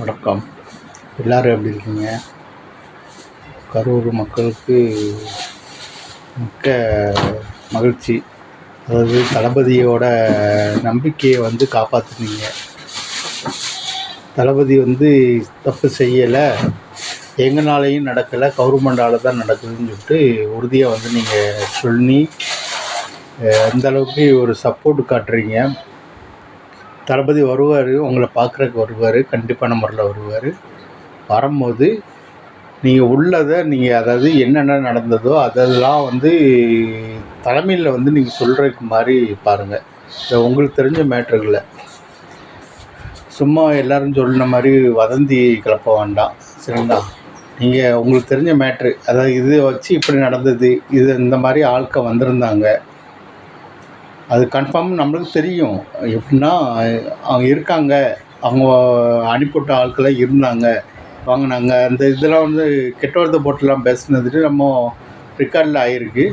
வணக்கம். எல்லோரும் எப்படி இருக்கீங்க? கரூர் மக்களுக்கு மிக்க மகிழ்ச்சி. அதாவது தளபதியோட நம்பிக்கையை காப்பாற்றுனீங்க. தளபதி தப்பு செய்யலை, எங்கனாலையும் நடக்கலை, கவர்மெண்டால் தான் நடக்குதுன்னு சொல்லிட்டு உறுதியாக நீங்கள் சொல்லி அந்தளவுக்கு ஒரு சப்போர்ட் காட்டுறீங்க. தளபதி வருவார், உங்களை பார்க்குறக்கு வருவார், கண்டிப்பான முறையில் வருவார். வரும்போது நீங்கள் உள்ளதை அதாவது என்னென்ன நடந்ததோ அதெல்லாம் தலைமையில் நீங்கள் சொல்கிறதுக்கு மாதிரி பாருங்கள். உங்களுக்கு தெரிஞ்ச மேட்டர்களை சும்மா எல்லோரும் சொல்லின மாதிரி வதந்தி கிளப்ப வேண்டாம், சரிங்களா? நீங்கள் உங்களுக்கு தெரிஞ்ச மேட்ரு, அதாவது இதை வச்சு இப்படி நடந்தது, இது இந்த மாதிரி ஆட்கள் வந்திருந்தாங்க, அது கன்ஃபார்ம் நம்மளுக்கு தெரியும். எப்படின்னா அவங்க இருக்காங்க, அவங்க அனுப்பிவிட்ட ஆட்களை இருந்தாங்க, வாங்கினாங்க, அந்த இதெல்லாம் கெட்ட வார்த்தை போட்டுலாம் பேசுனதுட்டு நம்ம ரெக்கார்டில் ஆகிருக்கு.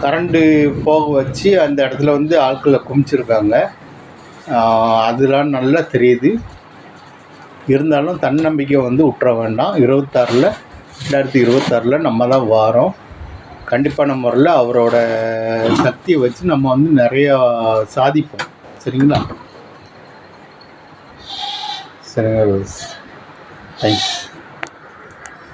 கரண்ட்டு போக வச்சு அந்த இடத்துல ஆட்களை குமிச்சிருக்காங்க, அதெல்லாம் நல்லா தெரியுது. இருந்தாலும் தன்னம்பிக்கை விட்டுற வேண்டாம். 2026 நம்ம தான் வாரோம். கண்டிப்பான முறையில் அவரோட சக்தியை வச்சு நம்ம நிறையா சாதிப்போம், சரிங்களா? சரிங்க, தேங்க்ஸ்.